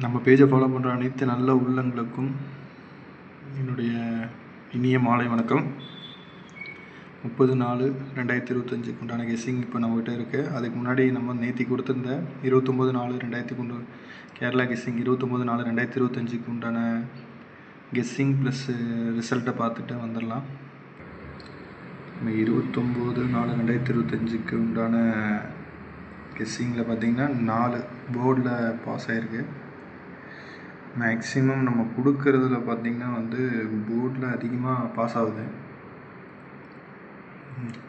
நம்ம பேஜை ஃபாலோ பண்ணுற அனைத்து நல்ல உள்ளங்களுக்கும் என்னுடைய இனிய மாலை வணக்கம். 30/4/2025 உண்டான கெஸ்ஸிங் இப்போ நம்மகிட்ட இருக்குது. அதுக்கு முன்னாடி நம்ம நேற்று கொடுத்துருந்த 29/4/2000 கேரளா கெஸ்ஸிங் 29/4/2025 உண்டான கெஸ்ஸிங் ப்ளஸ் ரிசல்ட்டை பார்த்துட்டு வந்துடலாம். நம்ம 29/4/2025 உண்டான கெஸ்ஸிங்கில் பார்த்திங்கன்னா 4 போர்டில் பாஸ் ஆகிருக்கு. மேக்ஸிமம் நம்ம கொடுக்கறதுல பார்த்திங்கன்னா போர்டில் அதிகமாக பாஸ் ஆகுது.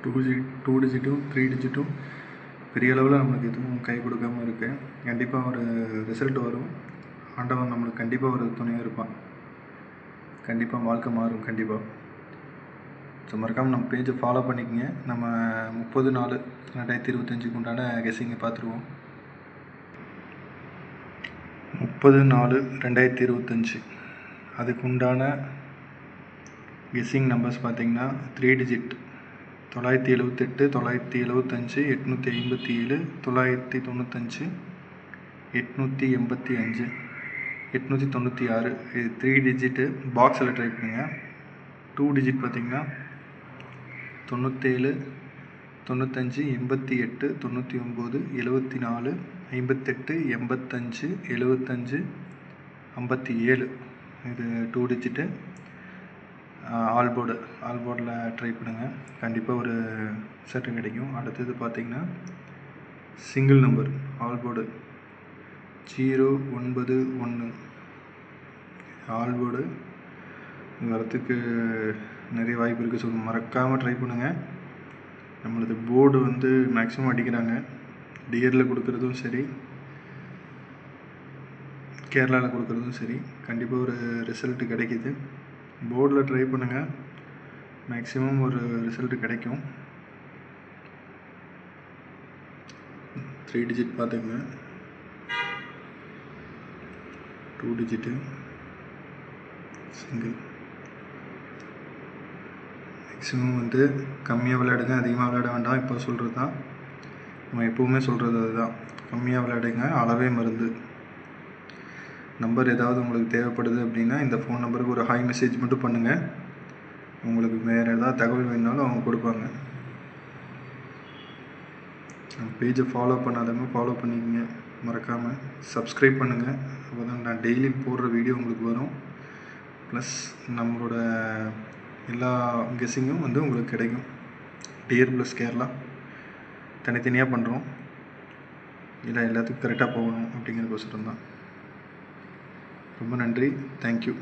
2 டிஜிட்டும் 3 டிஜிட்டும் பெரிய அளவில் நம்மளுக்கு எதுவும் கை கொடுக்காமல் இருக்குது. கண்டிப்பாக ஒரு ரிசல்ட் வரும். ஆண்டவன் நம்மளுக்கு கண்டிப்பாக ஒரு துணையாக இருப்பான். கண்டிப்பாக வாழ்க்கை மாறும். கண்டிப்பாக ஸோ மறக்காமல் நம்ம பேஜை ஃபாலோ பண்ணிக்கங்க. நம்ம 30/4/2025 உண்டான கெஸ்ஸிங்கை பார்த்துருவோம். 30/4/2025 அதுக்கு உண்டான கெஸ்ஸிங் நம்பர்ஸ் பார்த்திங்கன்னா 3 டிஜிட் 978, 975, 857, 995, 885, 896 இது 3 டிஜிட்டு பாக்ஸில் ட்ரை பண்ணுங்க. 2 டிஜிட் பார்த்திங்கன்னா 97, 95, 88, 99, 74, 58, 85, 75, 57 இது 2 டிஜிட்டு ஆல்போர்டில் ட்ரை பண்ணுங்கள். கண்டிப்பாக ஒரு செட்டு கிடைக்கும். அடுத்தது பார்த்திங்கன்னா சிங்கிள் நம்பர் ஆல்போர்டு 091 ஆல்போர்டு வரத்துக்கு நிறைய வாய்ப்பு இருக்குது. ஸோ மறக்காமல் ட்ரை பண்ணுங்கள். நம்மளது போர்டு மேக்ஸிமம் அடிக்கிறாங்க. டியரில் கொடுக்குறதும் சரி, கேரளாவில் கொடுக்குறதும் சரி, கண்டிப்பாக ஒரு ரிசல்ட்டு கிடைக்கிது. போர்டில் ட்ரை பண்ணுங்கள். மேக்ஸிமம் ஒரு ரிசல்ட்டு கிடைக்கும். 3 டிஜிட் பார்த்துங்க. 2 டிஜிட்டு சிங்கிள். மேக்ஸிமம் கம்மியாக விளையாடுங்க, அதிகமாக விளையாட வேண்டாம். இப்போ சொல்கிறது தான் நம்ம எப்போவுமே சொல்கிறது அதுதான். கம்மியாக விளையாடுங்க, அளவே மருந்து. நம்பர் ஏதாவது உங்களுக்கு தேவைப்படுது அப்படின்னா இந்த ஃபோன் நம்பருக்கு ஒரு ஹாய் மெசேஜ் மட்டும் பண்ணுங்கள். உங்களுக்கு வேறு ஏதாவது தகவல் வேணுனாலும் அவங்க கொடுப்பாங்க. நம்ம பேஜை ஃபாலோ பண்ணாதவங்க ஃபாலோ பண்ணிக்கங்க. மறக்காமல் சப்ஸ்கிரைப் பண்ணுங்கள். அப்போ தான் நான் டெய்லி போடுற வீடியோ உங்களுக்கு வரும். ப்ளஸ் நம்மளோட எல்லா கெஸ்ஸிங்கும் உங்களுக்கு கிடைக்கும். டியர் ப்ளஸ் கேரளா தனித்தனியாக பண்ணுறோம். இல்லை எல்லாத்துக்கும் கரெக்டாக போகணும் அப்படிங்கிறதுக்கோசரம் தான். ரொம்ப நன்றி. தேங்க்யூ.